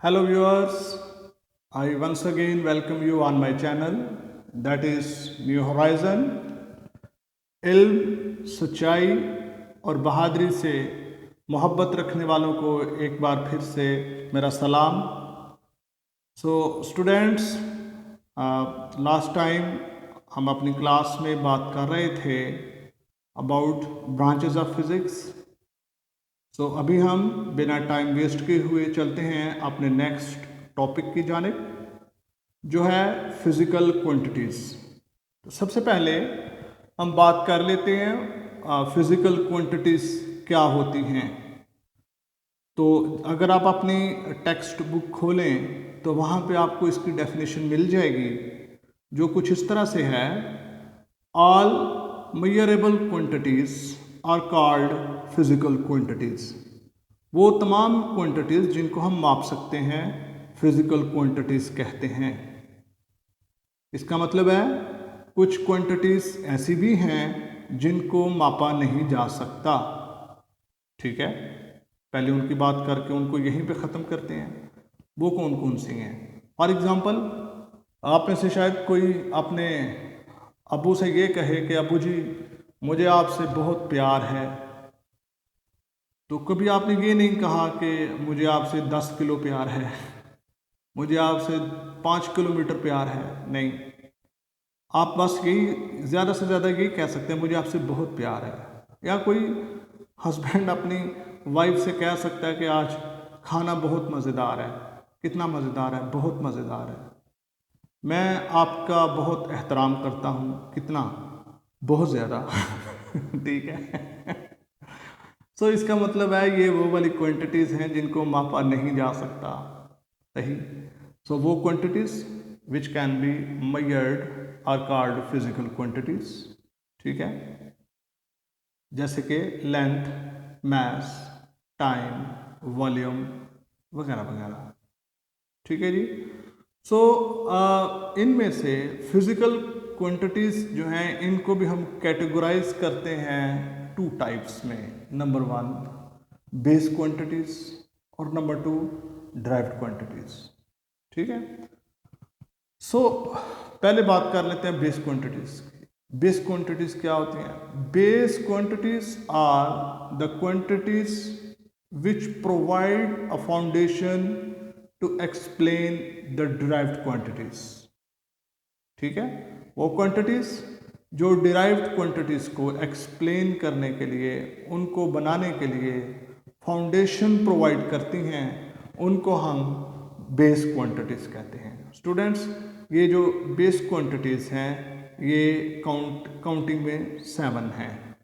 Hello viewers, I once again welcome you on my channel that is New Horizon। इल्म, सच्चाई और बहादुरी से मोहब्बत रखने वालों को एक बार फिर से मेरा सलाम। सो स्टूडेंट्स, लास्ट टाइम हम अपनी क्लास में बात कर रहे थे अबाउट ब्रांचेस ऑफ फिज़िक्स। सो अभी हम बिना टाइम वेस्ट किए हुए चलते हैं अपने नेक्स्ट टॉपिक की जानिब, जो है फिज़िकल क्वांटिटीज़। तो सबसे पहले हम बात कर लेते हैं फिज़िकल क्वांटिटीज़ क्या होती हैं। तो अगर आप अपनी टेक्स्ट बुक खोलें तो वहाँ पे आपको इसकी डेफिनेशन मिल जाएगी, जो कुछ इस तरह से है: all measurable quantities are called physical quantities. वो तमाम क्वांटिटीज़ जिनको हम माप सकते हैं फिज़िकल क्वांटिटीज़ कहते हैं। इसका मतलब है कुछ क्वांटिटीज़ ऐसी भी हैं जिनको मापा नहीं जा सकता। ठीक है, पहले उनकी बात करके उनको यहीं पे ख़त्म करते हैं। वो कौन कौन सी हैं? फॉर एग्ज़ाम्पल, आप में से शायद कोई अपने अबू से ये कहे कि अबू जी, मुझे आपसे बहुत प्यार है। तो कभी आपने ये नहीं कहा कि मुझे आपसे 10 किलो प्यार है, मुझे आपसे 5 किलोमीटर प्यार है। नहीं, आप बस यही ज़्यादा से ज़्यादा यही कह सकते हैं, मुझे आपसे बहुत प्यार है। या कोई हस्बैंड अपनी वाइफ से कह सकता है कि आज खाना बहुत मज़ेदार है। कितना मज़ेदार है? बहुत मज़ेदार है। मैं आपका बहुत एहतराम करता हूँ। कितना? बहुत ज़्यादा। ठीक है। सो इसका मतलब है ये वो वाली क्वांटिटीज़ हैं जिनको मापा नहीं जा सकता। सही। सो वो quantities which can be measured are called physical quantities. ठीक है, जैसे कि लेंथ, मास, टाइम, वॉल्यूम वगैरह वगैरह। ठीक है जी। सो इनमें से फिजिकल क्वांटिटीज़ जो हैं इनको भी हम कैटेगराइज करते हैं टू टाइप्स में। नंबर वन, बेस क्वांटिटीज़, और नंबर टू, ड्राइव्ड क्वांटिटीज़। ठीक है। सो पहले बात कर लेते हैं बेस क्वांटिटीज़ की। बेस क्वांटिटीज़ क्या होती हैं? Base quantities are the quantities which provide a foundation to explain the derived quantities. ठीक है, वो क्वांटिटीज़ जो डिराइव्ड क्वांटिटीज़ को एक्सप्लेन करने के लिए, उनको बनाने के लिए फाउंडेशन प्रोवाइड करती हैं, उनको हम बेस क्वांटिटीज़ कहते हैं। स्टूडेंट्स, ये जो बेस क्वांटिटीज़ हैं ये काउंटिंग में 7 हैं।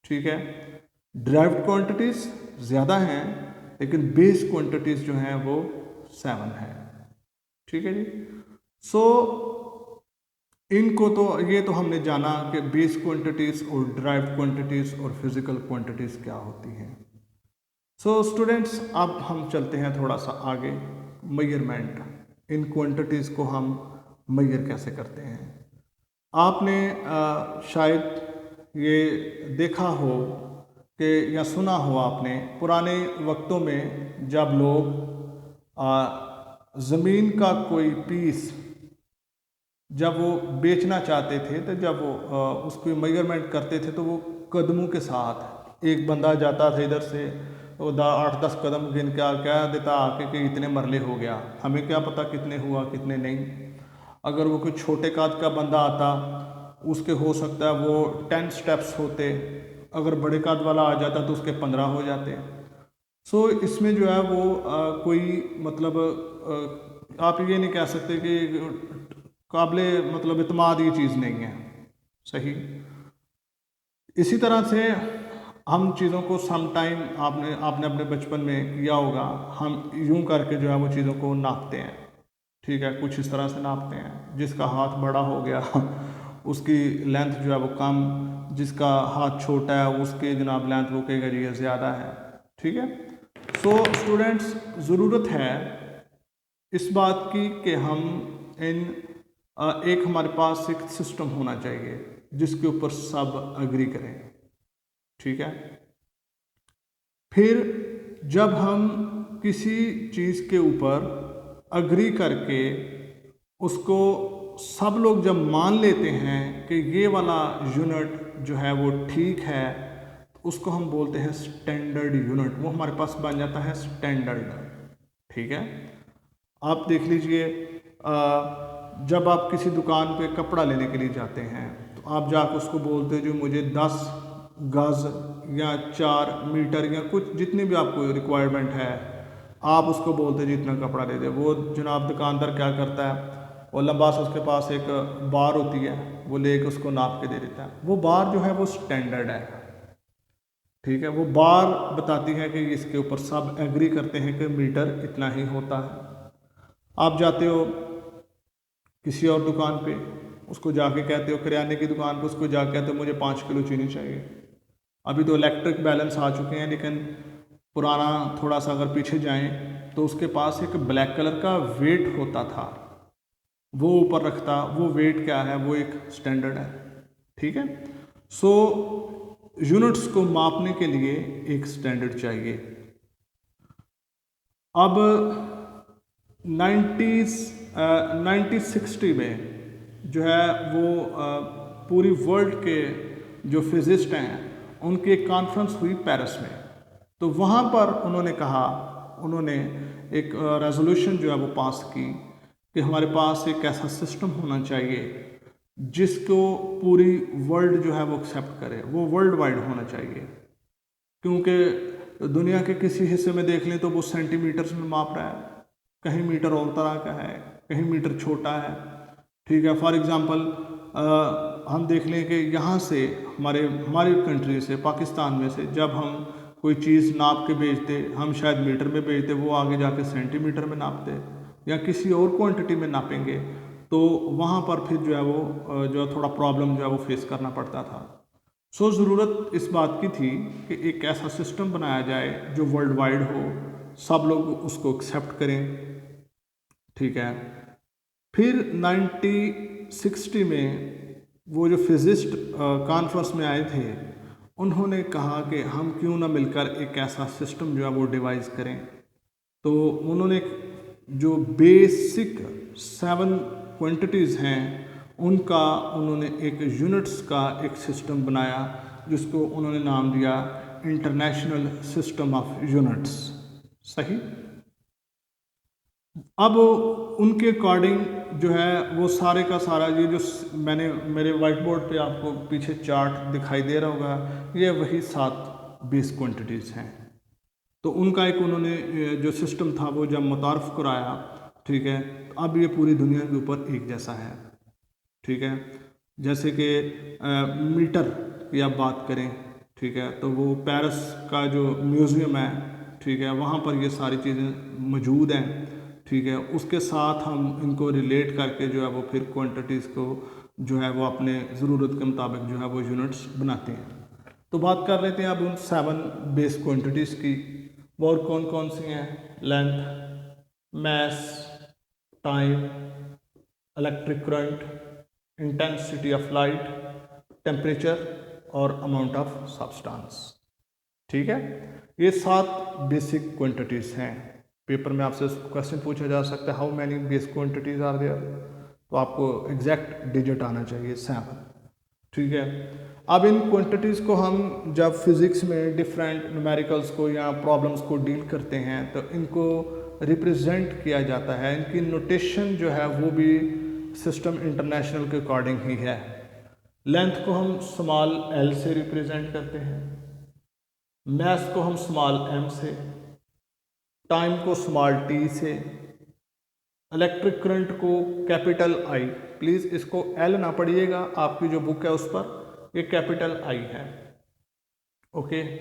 ठीक है, डिराइव्ड क्वांटिटीज़ ज़्यादा हैं लेकिन बेस क्वांटिटीज़ जो हैं वो 7 हैं। ठीक है जी। सो इनको तो ये तो हमने जाना कि बेस क्वांटिटीज़ और डिराइव्ड क्वांटिटीज़ और फिज़िकल क्वांटिटीज़ क्या होती हैं। सो स्टूडेंट्स, अब हम चलते हैं थोड़ा सा आगे। मेजरमेंट, इन क्वांटिटीज़ को हम मेजर कैसे करते हैं। आपने शायद ये देखा हो कि या सुना हो आपने, पुराने वक्तों में जब लोग ज़मीन का कोई पीस जब वो बेचना चाहते थे, तो जब वो उसको मेजरमेंट करते थे तो वो कदमों के साथ, एक बंदा जाता था इधर से, वो 8-10 कदम गिन के कह देता आके कि इतने मरले हो गया। हमें क्या पता कितने हुआ कितने नहीं। अगर वो कोई छोटे काद का बंदा आता, उसके हो सकता है वो 10 स्टेप्स होते। अगर बड़े काद वाला आ जाता तो उसके 15 हो जाते। सो इसमें जो है वो कोई मतलब आप ये नहीं कह सकते कि काबिले मतलब इतमाद ये चीज़ नहीं है। सही। इसी तरह से हम चीज़ों को सम टाइम आपने आपने अपने बचपन में किया होगा, हम यूं करके जो है वो चीज़ों को नापते हैं। ठीक है, कुछ इस तरह से नापते हैं। जिसका हाथ बड़ा हो गया उसकी लेंथ जो है वो कम, जिसका हाथ छोटा है उसके जनाब लेंथ वो कहेगा जी ज़्यादा है। ठीक है। सो स्टूडेंट्स, ज़रूरत है इस बात की कि हम इन एक हमारे पास एक सिस्टम होना चाहिए जिसके ऊपर सब अग्री करें। ठीक है। फिर जब हम किसी चीज़ के ऊपर अग्री करके उसको सब लोग जब मान लेते हैं कि ये वाला यूनिट जो है वो ठीक है, तो उसको हम बोलते हैं स्टैंडर्ड यूनिट। वो हमारे पास बन जाता है स्टैंडर्ड। ठीक है, आप देख लीजिए, जब आप किसी दुकान पे कपड़ा लेने के लिए जाते हैं तो आप जाकर उसको बोलते हो जो मुझे 10 गज या 4 मीटर या कुछ जितनी भी आपको रिक्वायरमेंट है, आप उसको बोलते हैं जितना कपड़ा ले दे। वो जनाब दुकानदार क्या करता है, वो लंबा सा उसके पास एक बार होती है, वो लेके उसको नाप के दे देता है। वो बार जो है वो स्टैंडर्ड है। ठीक है, वो बार बताती है कि इसके ऊपर सब एग्री करते हैं कि मीटर इतना ही होता है। आप जाते हो किसी और दुकान पे, उसको जाके कहते हो, किराने की दुकान पे उसको जाके कहते हो मुझे 5 किलो चीनी चाहिए। अभी तो इलेक्ट्रिक बैलेंस आ चुके हैं, लेकिन पुराना थोड़ा सा अगर पीछे जाएं तो उसके पास एक ब्लैक कलर का वेट होता था, वो ऊपर रखता, वो वेट क्या है, वो एक स्टैंडर्ड है। ठीक है, सो यूनिट्स को मापने के लिए एक स्टैंडर्ड चाहिए। अब 1960 में जो है वो पूरी वर्ल्ड के जो फिजिस्ट हैं उनकी एक कॉन्फ्रेंस हुई पेरिस में। तो वहाँ पर उन्होंने कहा, उन्होंने एक रेजोल्यूशन जो है वो पास की कि हमारे पास एक ऐसा सिस्टम होना चाहिए जिसको पूरी वर्ल्ड जो है वो एक्सेप्ट करे, वो वर्ल्ड वाइड होना चाहिए। क्योंकि दुनिया के किसी हिस्से में देख लें तो वो सेंटीमीटर्स में माप रहा है, कहीं मीटर और तरह का है, कहीं मीटर छोटा है। ठीक है, फॉर एग्ज़ाम्पल हम देख लें कि यहाँ से हमारी कंट्री से, पाकिस्तान में से जब हम कोई चीज़ नाप के बेचते, हम शायद मीटर में बेचते, वो आगे जाके सेंटीमीटर में नापते या किसी और क्वांटिटी में नापेंगे, तो वहाँ पर फिर जो है वो जो थोड़ा प्रॉब्लम जो है वो फेस करना पड़ता था। सो ज़रूरत इस बात की थी कि एक ऐसा सिस्टम बनाया जाए जो वर्ल्ड वाइड हो, सब लोग उसको एक्सेप्ट करें। ठीक है, फिर 1960 में वो जो फिजिस्ट कॉन्फ्रेंस में आए थे, उन्होंने कहा कि हम क्यों ना मिलकर एक ऐसा सिस्टम जो है वो डिवाइस करें। तो उन्होंने जो बेसिक 7 क्वांटिटीज़ हैं उनका उन्होंने एक यूनिट्स का एक सिस्टम बनाया, जिसको उन्होंने नाम दिया इंटरनेशनल सिस्टम ऑफ यूनिट्स। सही। अब उनके अकॉर्डिंग जो है वो सारे का सारा ये जो मैंने मेरे वाइट बोर्ड पे आपको पीछे चार्ट दिखाई दे रहा होगा, ये वही 7 बेस क्वांटिटीज़ हैं। तो उनका एक उन्होंने जो सिस्टम था वो जब मुतारफ़ कराया, ठीक है, तो अब ये पूरी दुनिया के ऊपर एक जैसा है। ठीक है, जैसे कि मीटर की आप बात करें, ठीक है, तो वो पेरिस का जो म्यूज़ियम है, ठीक है, वहाँ पर ये सारी चीज़ें मौजूद हैं। ठीक है, उसके साथ हम इनको रिलेट करके जो है वो फिर क्वांटिटीज़ को जो है वो अपने ज़रूरत के मुताबिक जो है वो यूनिट्स बनाते हैं। तो बात कर लेते हैं अब उन 7 बेस क्वांटिटीज़ की। वो और कौन कौन सी हैं? Length, mass, time, electric current, intensity of light, temperature और अमाउंट ऑफ सब्सटेंस। ठीक है, ये 7 बेसिक क्वांटिटीज़ हैं। पेपर में आपसे क्वेश्चन पूछा जा सकता है how many base quantities are there, तो आपको एग्जैक्ट डिजिट आना चाहिए 7। ठीक है, अब इन क्वांटिटीज़ को हम जब फिज़िक्स में डिफरेंट न्यूमेरिकल्स को या प्रॉब्लम्स को डील करते हैं तो इनको रिप्रेजेंट किया जाता है। इनकी नोटेशन जो है वो भी सिस्टम इंटरनेशनल के अकॉर्डिंग ही है। लेंथ को हम स्मॉल एल से रिप्रेजेंट करते हैं, मैस को हम स्मॉल एम से, टाइम को स्मॉल टी से, इलेक्ट्रिक करंट को कैपिटल आई, प्लीज़ इसको एल ना पढ़िएगा, आपकी जो बुक है उस पर ये कैपिटल आई है। ओके,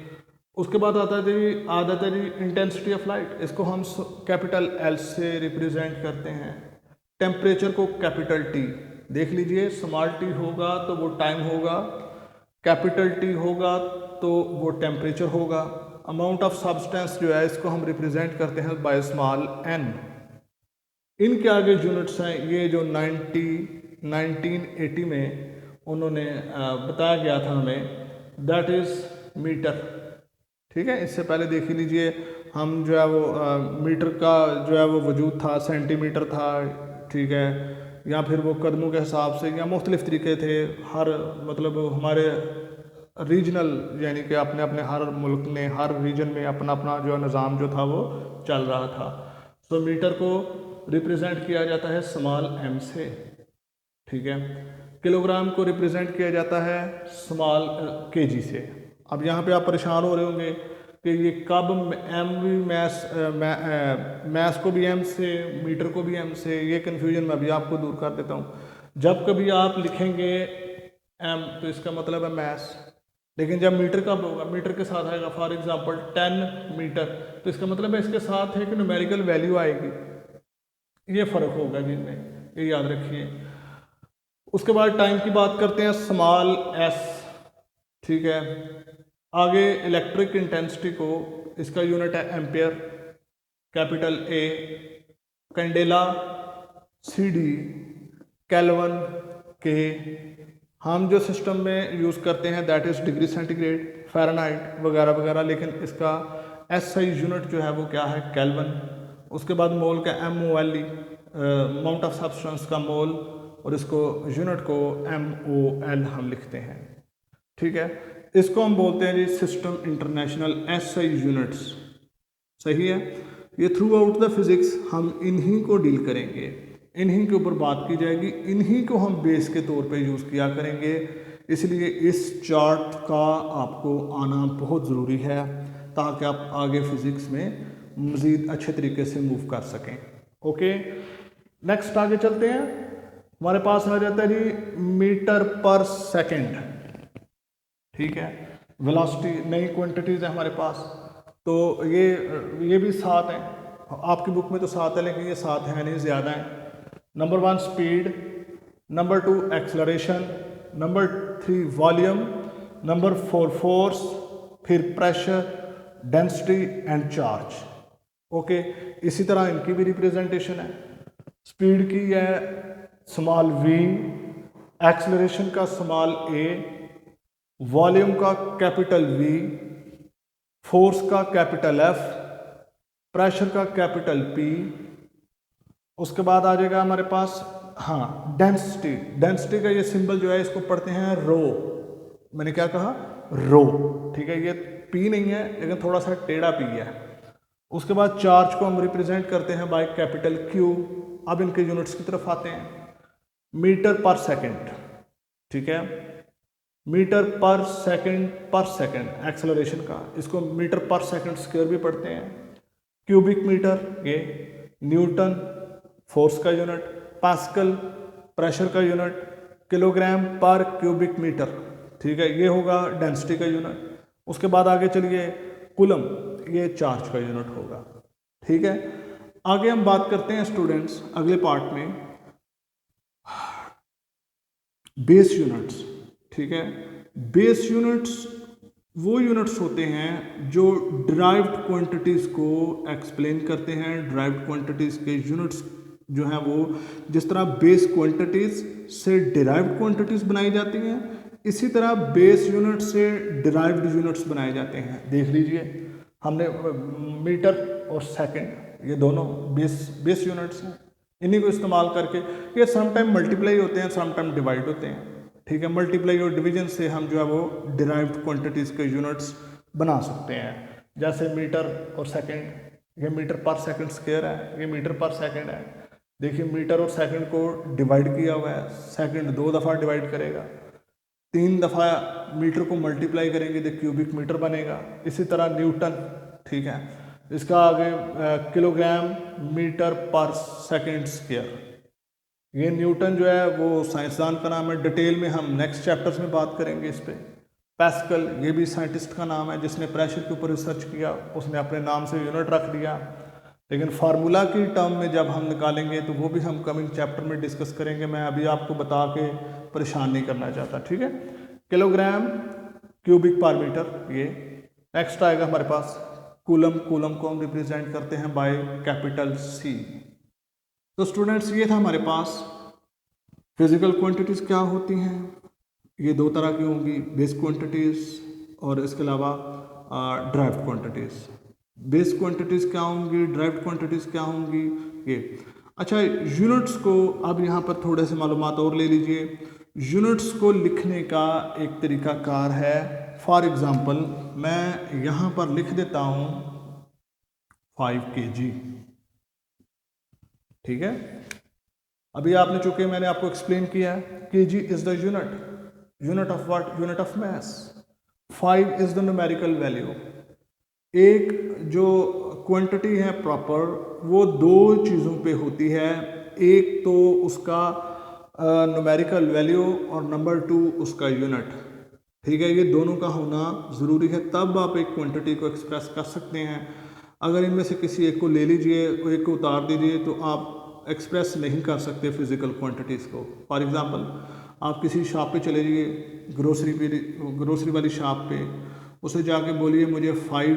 उसके बाद आता है जी इंटेंसिटी ऑफ लाइट, इसको हम कैपिटल एल से रिप्रेजेंट करते हैं। टेम्परेचर को कैपिटल टी, देख लीजिए, स्मॉल टी होगा तो वो टाइम होगा, कैपिटल टी होगा तो वो टेम्परेचर होगा। अमाउंट ऑफ सब्सटेंस जो है इसको हम रिप्रेजेंट करते हैं बाय स्मॉल एन। इनके आगे यूनिट्स हैं ये जो 1980 में उन्होंने बताया गया था हमें, दैट इज़ मीटर। ठीक है, इससे पहले देख लीजिए हम जो है वो मीटर का जो है वो वजूद था, सेंटीमीटर था, ठीक है, या फिर वो कदमों के हिसाब से, या मुख्तलिफ़ तरीके थे। हर मतलब हमारे रीजनल यानी कि अपने अपने हर मुल्क ने, हर रीजन में अपना अपना जो निज़ाम जो था वो चल रहा था। तो मीटर को रिप्रेजेंट किया जाता है स्मॉल m से, ठीक है। किलोग्राम को रिप्रेजेंट किया जाता है स्मॉल kg से। अब यहाँ पे आप परेशान हो रहे होंगे कि ये कब m भी मैस को भी m से, मीटर को भी m से, ये कन्फ्यूजन मैं भी आपको दूर कर देता हूँ। जब कभी आप लिखेंगे m तो इसका मतलब है मैस, लेकिन जब मीटर कब होगा, मीटर के साथ आएगा फॉर एग्जांपल 10 मीटर, तो इसका मतलब है इसके साथ एक न्यूमेरिकल वैल्यू आएगी। ये फ़र्क होगा जिनमें, ये याद रखिए। उसके बाद टाइम की बात करते हैं, स्मॉल s, ठीक है। आगे इलेक्ट्रिक इंटेंसिटी को, इसका यूनिट है ampere, capital A, candela CD, kelvin K। हम जो सिस्टम में यूज़ करते हैं that is degree centigrade, Fahrenheit वगैरह वगैरह, लेकिन इसका SI यूनिट जो है वो क्या है, केल्विन। उसके बाद मोल का MOLE, अमाउंट ऑफ सब्सटेंस का मोल, और इसको यूनिट को MOL हम लिखते हैं, ठीक है। इसको हम बोलते हैं जी सिस्टम इंटरनेशनल SI यूनिट्स, सही है। ये थ्रू आउट द फिज़िक्स हम इन्हीं को डील करेंगे, इन्हीं के ऊपर बात की जाएगी, इन्हीं को हम बेस के तौर पे यूज़ किया करेंगे। इसलिए इस चार्ट का आपको आना बहुत ज़रूरी है ताकि आप आगे फिज़िक्स में मज़ीद अच्छे तरीके से मूव कर सकें। ओके, नेक्स्ट आगे चलते हैं। हमारे पास आ जाता है जी मीटर पर सेकेंड, ठीक है। वेलोसिटी नई क्वांटिटीज़ है हमारे पास, तो ये भी 7 हैं, आपकी बुक में तो 7 है लेकिन ये 7 है नहीं, ज़्यादा है। Number 1 speed, number 2 acceleration, number 3 volume, number 4 force, फिर pressure, density and charge. Okay, इसी तरह इनकी भी रिप्रेजेंटेशन है। स्पीड की है स्मॉल v, एक्सेलरेशन का स्मॉल a, वॉल्यूम का कैपिटल V, फोर्स का कैपिटल F, प्रेशर का कैपिटल P। उसके बाद आ जाएगा हमारे पास, हाँ, डेंसिटी। डेंसिटी का ये सिंबल जो है इसको पढ़ते हैं रो, मैंने क्या कहा, रो, ठीक है। ये P नहीं है लेकिन थोड़ा सा टेढ़ा P है। उसके बाद चार्ज को हम रिप्रेजेंट करते हैं बाय कैपिटल Q। अब इनके यूनिट्स की तरफ आते हैं, मीटर पर सेकेंड, ठीक है। मीटर पर सेकेंड एक्सेलरेशन का, इसको मीटर पर सेकेंड स्क्वायर भी पढ़ते हैं। क्यूबिक मीटर, ये न्यूटन फोर्स का यूनिट, पास्कल प्रेशर का यूनिट, किलोग्राम पर क्यूबिक मीटर, ठीक है, ये होगा डेंसिटी का यूनिट। उसके बाद आगे चलिए, कूलम, ये चार्ज का यूनिट होगा, ठीक है। आगे हम बात करते हैं स्टूडेंट्स अगले पार्ट में बेस यूनिट्स, ठीक है। बेस यूनिट्स वो यूनिट्स होते हैं जो डिराइव्ड क्वांटिटीज़ को एक्सप्लेन करते हैं। डिराइव्ड क्वांटिटीज़ के यूनिट्स जो हैं वो, जिस तरह बेस क्वांटिटीज़ से डिराइव्ड क्वांटिटीज़ बनाई जाती हैं, इसी तरह बेस यूनिट से डिराइव्ड यूनिट्स बनाए जाते हैं। देख लीजिए, हमने मीटर और सेकंड, ये दोनों बेस यूनिट्स हैं। इन्हीं को इस्तेमाल करके ये समटाइम मल्टीप्लाई होते हैं, समटाइम डिवाइड होते हैं, ठीक है। मल्टीप्लाई और डिवीजन से हम जो है वो डिराइव्ड क्वांटिटीज़ के यूनिट्स बना सकते हैं। जैसे मीटर और सेकंड, ये मीटर पर सेकंड स्क्वायर है, ये मीटर पर सेकंड है। देखिए, मीटर और सेकंड को डिवाइड किया हुआ है, सेकंड 2 दफ़ा डिवाइड करेगा, 3 दफ़ा मीटर को मल्टीप्लाई करेंगे तो क्यूबिक मीटर बनेगा। इसी तरह न्यूटन, ठीक है, इसका आगे किलोग्राम मीटर पर सेकंड स्क्वायर। ये न्यूटन जो है वो साइंसदान का नाम है, डिटेल में हम नेक्स्ट चैप्टर्स में बात करेंगे इस पर। पैस्कल, ये भी साइंटिस्ट का नाम है जिसने प्रेशर के ऊपर रिसर्च किया, उसने अपने नाम से यूनिट रख दिया। लेकिन फार्मूला की टर्म में जब हम निकालेंगे तो वो भी हम कमिंग चैप्टर में डिस्कस करेंगे, मैं अभी आपको बता के परेशान नहीं करना चाहता, ठीक है। किलोग्राम क्यूबिक पर मीटर, ये नेक्स्ट आएगा हमारे पास कूलम। कूलम को हम रिप्रेजेंट करते हैं बाय कैपिटल C। तो स्टूडेंट्स, ये था हमारे पास फिजिकल क्वांटिटीज़ क्या होती हैं। ये 2 तरह की होंगी, बेस क्वांटिटीज़ और इसके अलावा ड्राइव्ड क्वांटिटीज़। बेस क्वांटिटीज़ क्या होंगी, ड्राइव्ड क्वांटिटीज़ क्या होंगी, ये। अच्छा, यूनिट्स को अब यहाँ पर थोड़े से मालूमात और ले लीजिए। यूनिट्स को लिखने का एक तरीकाकार है। फॉर एग्ज़ाम्पल मैं यहाँ पर लिख देता हूँ 5 kg, ठीक है। अभी आपने चूंकि मैंने आपको एक्सप्लेन किया है, kg is the unit of what, unit of mass. 5 is the numerical value. एक जो क्वांटिटी है प्रॉपर, वो दो चीज़ों पे होती है। एक तो उसका न्यूमेरिकल वैल्यू और नंबर 2 उसका यूनिट, ठीक है। ये दोनों का होना ज़रूरी है, तब आप एक क्वांटिटी को एक्सप्रेस कर सकते हैं। अगर इनमें से किसी एक को ले लीजिए, एक को उतार दीजिए, तो आप एक्सप्रेस नहीं कर सकते फिज़िकल क्वांटिटीज़ को। फॉर एग्ज़ाम्पल आप किसी शॉप पे चले जाइए, ग्रोसरी वाली शॉप पे, उसे जाके बोलिए मुझे 5